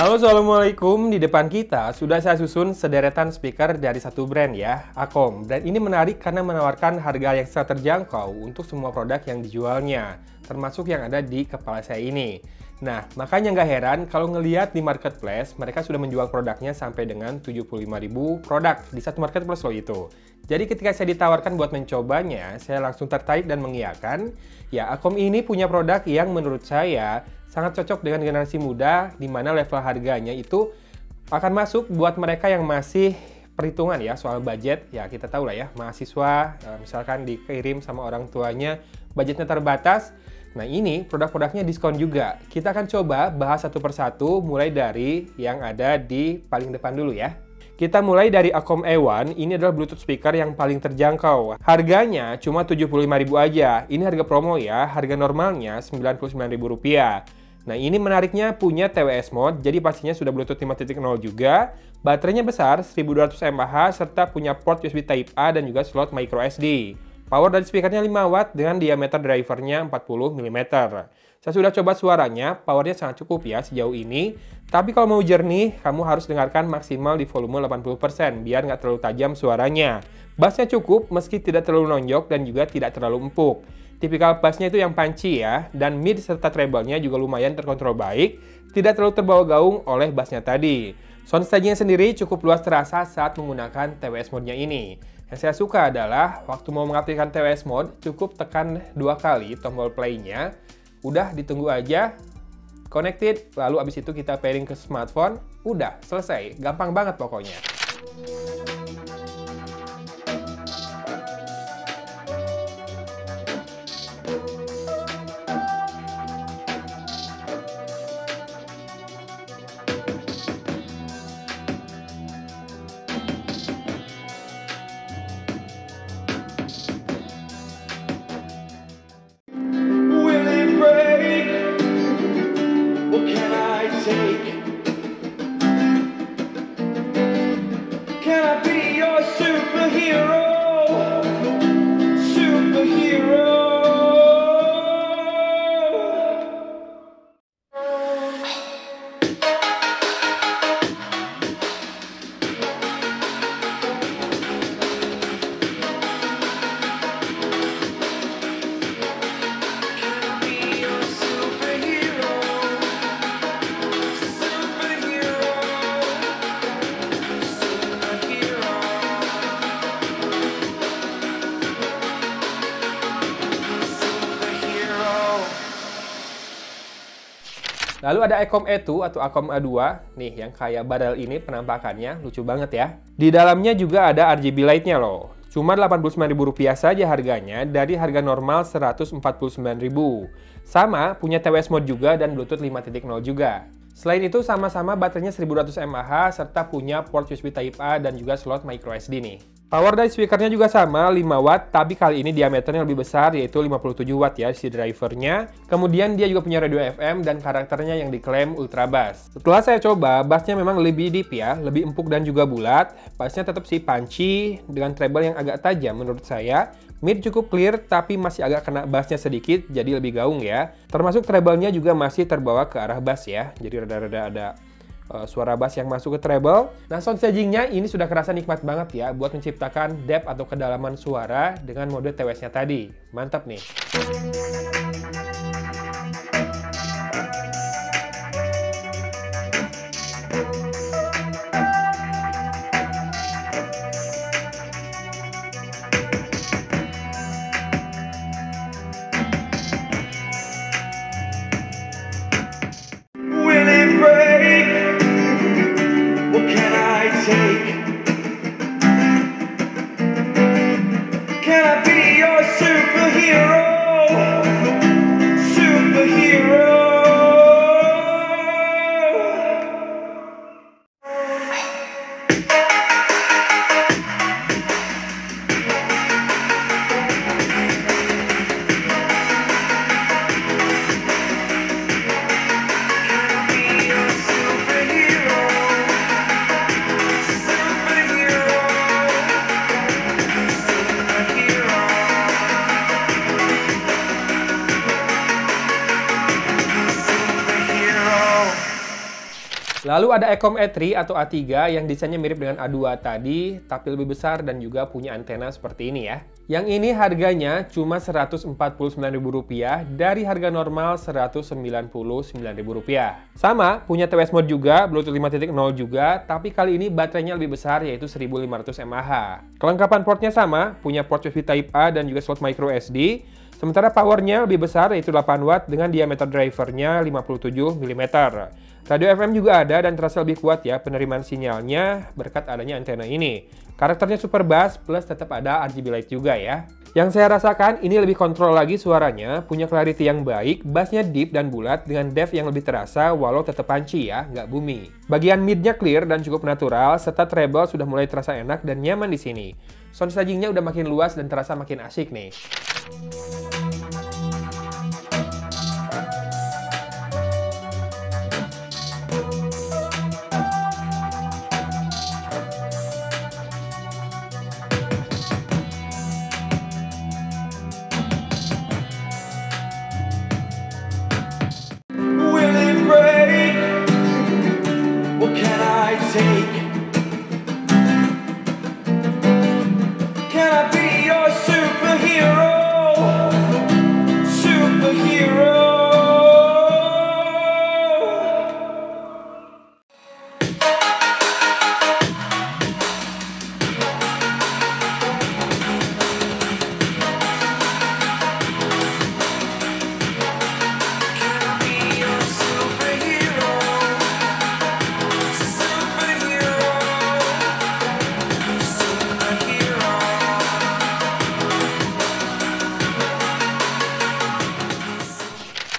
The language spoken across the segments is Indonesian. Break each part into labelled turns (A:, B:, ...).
A: Halo, assalamualaikum. Di depan kita sudah saya susun sederetan speaker dari satu brand ya, Acom. Brand ini menarik karena menawarkan harga yang sangat terjangkau untuk semua produk yang dijualnya, termasuk yang ada di kepala saya ini. Nah, makanya nggak heran kalau ngelihat di marketplace, mereka sudah menjual produknya sampai dengan 75.000 produk di satu marketplace loh itu. Jadi ketika saya ditawarkan buat mencobanya, saya langsung tertarik dan mengiyakan. Ya, Acom ini punya produk yang menurut saya sangat cocok dengan generasi muda, di mana level harganya itu akan masuk buat mereka yang masih perhitungan ya soal budget. Ya kita tahu lah ya, mahasiswa misalkan dikirim sama orang tuanya, budgetnya terbatas. Nah ini produk-produknya diskon juga. Kita akan coba bahas satu persatu, mulai dari yang ada di paling depan dulu ya. Kita mulai dari Acom A1, ini adalah Bluetooth speaker yang paling terjangkau. Harganya cuma 75.000 aja. Ini harga promo ya, harga normalnya Rp99.000. Nah ini menariknya punya TWS mode, jadi pastinya sudah Bluetooth 5.0 juga. Baterainya besar, 1200 mAh, serta punya port USB Type A dan juga slot microSD. Power dari speakernya 5 watt dengan diameter drivernya 40 mm. Saya sudah coba suaranya, powernya sangat cukup ya sejauh ini. Tapi kalau mau jernih, kamu harus dengarkan maksimal di volume 80%, biar nggak terlalu tajam suaranya. Bassnya cukup, meski tidak terlalu nonjok dan juga tidak terlalu empuk. Tipikal bassnya itu yang punchy ya, dan mid serta treble-nya juga lumayan terkontrol baik, tidak terlalu terbawa gaung oleh bassnya tadi. Sound staging-nya sendiri cukup luas terasa saat menggunakan TWS mode-nya ini. Yang saya suka adalah, waktu mau mengaktifkan TWS mode, cukup tekan 2 kali tombol play-nya, udah ditunggu aja, connected, lalu abis itu kita pairing ke smartphone, udah selesai, gampang banget pokoknya. Lalu ada Acom A2 atau Acom A2, nih yang kayak badal ini penampakannya, lucu banget ya. Di dalamnya juga ada RGB light-nya loh. Cuma Rp89.000 saja harganya, dari harga normal Rp149.000. Sama, punya TWS mode juga dan Bluetooth 5.0 juga. Selain itu sama-sama baterainya 1200 mAh serta punya port USB Type A dan juga slot microSD nih. Power dari speakernya juga sama, 5 watt, tapi kali ini diameternya lebih besar, yaitu 57 watt ya si drivernya. Kemudian dia juga punya radio FM dan karakternya yang diklaim ultra bass. Setelah saya coba, bassnya memang lebih deep ya, lebih empuk dan juga bulat. Bassnya tetap sih punchy, dengan treble yang agak tajam menurut saya. Mid cukup clear, tapi masih agak kena bassnya sedikit, jadi lebih gaung ya. Termasuk treble-nya juga masih terbawa ke arah bass ya, jadi rada-rada ada suara bass yang masuk ke treble. Nah, sound staging-nya ini sudah kerasa nikmat banget ya buat menciptakan depth atau kedalaman suara dengan mode TWS-nya tadi. Mantap nih.
B: Can I be your superhero?
A: Lalu ada Ecom E3 atau A3 yang desainnya mirip dengan A2 tadi, tapi lebih besar dan juga punya antena seperti ini ya. Yang ini harganya cuma Rp149.000 dari harga normal Rp199.000. Sama, punya TWS mode juga, Bluetooth 5.0 juga, tapi kali ini baterainya lebih besar yaitu 1500 mAh. Kelengkapan portnya sama, punya port USB Type A dan juga slot micro SD. Sementara powernya lebih besar yaitu 8 watt dengan diameter drivernya 57 mm. Radio FM juga ada dan terasa lebih kuat ya penerimaan sinyalnya berkat adanya antena ini. Karakternya super bass plus tetap ada RGB light juga ya. Yang saya rasakan ini lebih kontrol lagi suaranya, punya clarity yang baik, bassnya deep dan bulat dengan depth yang lebih terasa walau tetap punchy ya, nggak boomy. Bagian midnya clear dan cukup natural, serta treble sudah mulai terasa enak dan nyaman di sini. Sound stagingnya udah makin luas dan terasa makin asik nih.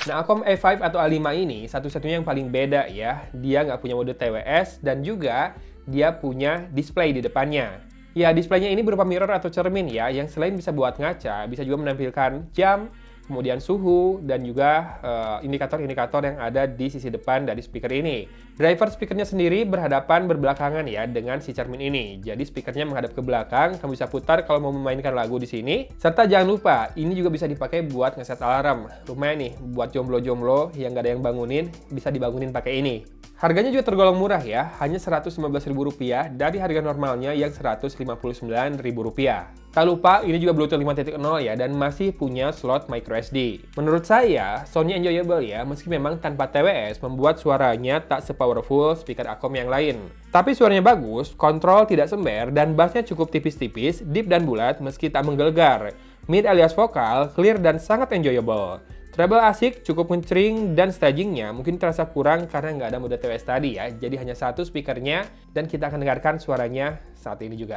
A: Nah, Acom E5 atau A5 ini satu-satunya yang paling beda ya. Dia nggak punya mode TWS dan juga dia punya display di depannya. Ya, displaynya ini berupa mirror atau cermin ya, yang selain bisa buat ngaca, bisa juga menampilkan jam, kemudian suhu, dan juga indikator-indikator yang ada di sisi depan dari speaker ini. Driver speakernya sendiri berhadapan berbelakangan ya dengan si cermin ini. Jadi speakernya menghadap ke belakang, kamu bisa putar kalau mau memainkan lagu di sini. Serta jangan lupa, ini juga bisa dipakai buat ngeset alarm. Lumayan nih, buat jomblo-jomblo yang nggak ada yang bangunin, bisa dibangunin pakai ini. Harganya juga tergolong murah ya, hanya Rp115.000 dari harga normalnya yang Rp159.000. Tak lupa, ini juga Bluetooth 5.0 ya, dan masih punya slot micro SD. Menurut saya, soundnya enjoyable ya, meski memang tanpa TWS membuat suaranya tak sepowerful speaker Acom yang lain. Tapi suaranya bagus, kontrol tidak sember, dan bassnya cukup tipis-tipis, deep dan bulat meski tak menggelegar. Mid alias vokal, clear dan sangat enjoyable. Treble asik, cukup ngecering, dan stagingnya mungkin terasa kurang karena nggak ada mode TWS tadi ya. Jadi hanya satu speakernya, dan kita akan dengarkan suaranya saat ini juga.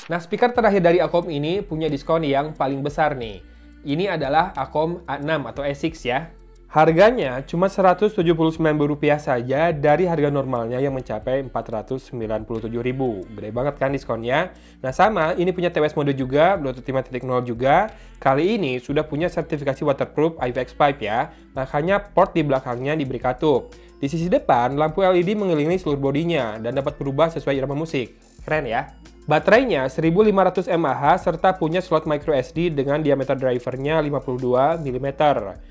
A: Nah, speaker terakhir dari Acom ini punya diskon yang paling besar nih. Ini adalah Acom A6 atau A6 ya. Harganya cuma Rp179.000 saja dari harga normalnya yang mencapai Rp497.000. Gede banget kan diskonnya? Nah sama, ini punya TWS mode juga, Bluetooth 5.0 juga. Kali ini sudah punya sertifikasi waterproof IPX5 ya. Makanya port di belakangnya diberi katup. Di sisi depan, lampu LED mengelilingi seluruh bodinya dan dapat berubah sesuai irama musik. Keren ya? Baterainya 1500 mAh serta punya slot micro SD dengan diameter drivernya 52 mm.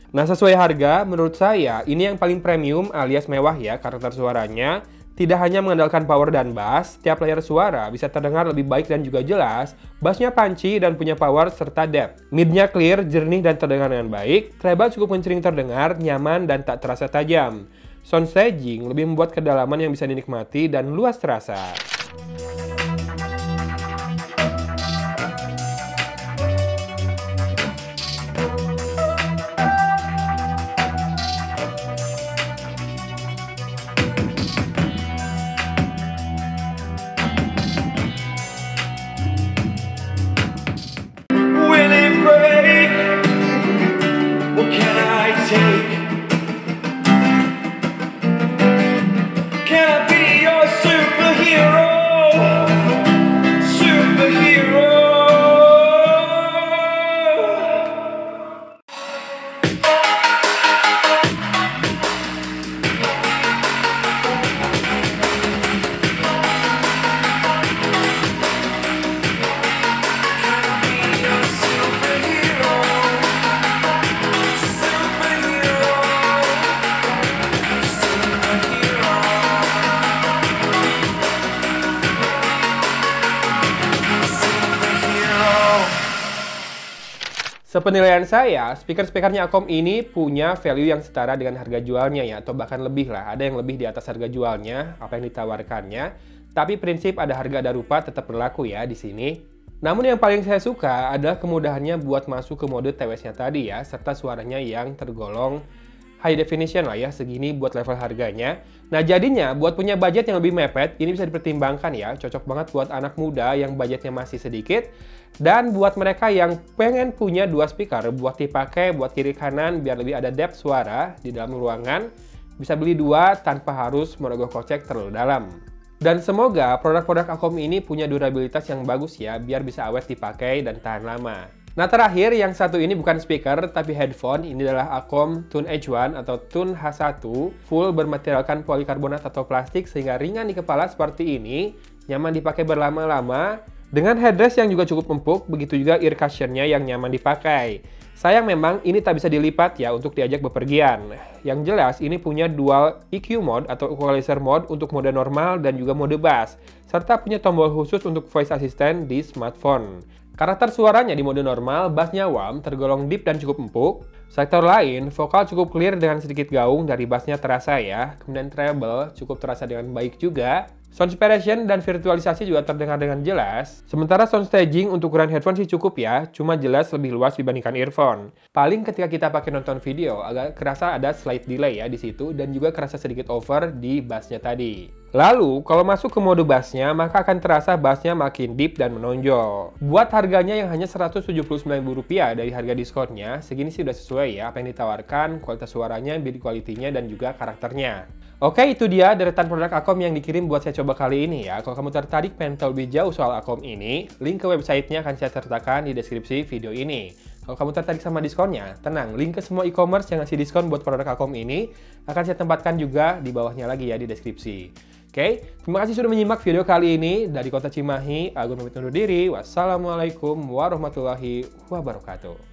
A: Nah, sesuai harga, menurut saya ini yang paling premium alias mewah ya karakter suaranya. Tidak hanya mengandalkan power dan bass, tiap layer suara bisa terdengar lebih baik dan juga jelas, bassnya punchy dan punya power serta depth. Midnya clear, jernih dan terdengar dengan baik, treble cukup mencering terdengar, nyaman dan tak terasa tajam. Sound staging lebih membuat kedalaman yang bisa dinikmati dan luas terasa. Sepenilaian saya, speaker-speakernya Akom ini punya value yang setara dengan harga jualnya ya, atau bahkan lebih lah. Ada yang lebih di atas harga jualnya, apa yang ditawarkannya. Tapi prinsip ada harga ada rupa tetap berlaku ya di sini. Namun yang paling saya suka adalah kemudahannya buat masuk ke mode TWS-nya tadi ya, serta suaranya yang tergolong high definition lah ya, segini buat level harganya. Nah jadinya buat punya budget yang lebih mepet, ini bisa dipertimbangkan ya, cocok banget buat anak muda yang budgetnya masih sedikit. Dan buat mereka yang pengen punya dua speaker buat dipakai buat kiri kanan biar lebih ada depth suara di dalam ruangan, bisa beli dua tanpa harus merogoh kocek terlalu dalam. Dan semoga produk-produk Akom ini punya durabilitas yang bagus ya, biar bisa awet dipakai dan tahan lama. Nah terakhir, yang satu ini bukan speaker tapi headphone. Ini adalah Akom Tune H1 atau Tune H1, full bermaterialkan polikarbonat atau plastik sehingga ringan di kepala seperti ini, nyaman dipakai berlama-lama, dengan headrest yang juga cukup empuk, begitu juga ear cushionnya yang nyaman dipakai. Sayang memang ini tak bisa dilipat ya untuk diajak bepergian. Yang jelas ini punya dual EQ mode atau equalizer mode untuk mode normal dan juga mode bass, serta punya tombol khusus untuk voice assistant di smartphone. Karakter suaranya di mode normal, bassnya warm, tergolong deep dan cukup empuk. Sektor lain, vokal cukup clear dengan sedikit gaung dari bassnya terasa ya. Kemudian treble cukup terasa dengan baik juga. Sound separation dan virtualisasi juga terdengar dengan jelas. Sementara sound staging untuk ukuran headphone sih cukup ya, cuma jelas lebih luas dibandingkan earphone. Paling ketika kita pakai nonton video, agak kerasa ada slight delay ya di situ, dan juga kerasa sedikit over di bassnya tadi. Lalu, kalau masuk ke mode bassnya, maka akan terasa bassnya makin deep dan menonjol. Buat harganya yang hanya Rp179.000 dari harga diskonnya, segini sih udah sesuai ya apa yang ditawarkan, kualitas suaranya, build quality-nya, dan juga karakternya. Oke, itu dia deretan produk Akom yang dikirim buat saya coba kali ini ya. Kalau kamu tertarik pengen tahu lebih jauh soal Akom ini, link ke websitenya akan saya sertakan di deskripsi video ini. Kalau kamu tertarik sama diskonnya, tenang, link ke semua e-commerce yang ngasih diskon buat produk Akom ini akan saya tempatkan juga di bawahnya lagi ya di deskripsi. Oke, terima kasih sudah menyimak video kali ini. Dari Kota Cimahi, Agun pamit undur diri. Wassalamualaikum warahmatullahi wabarakatuh.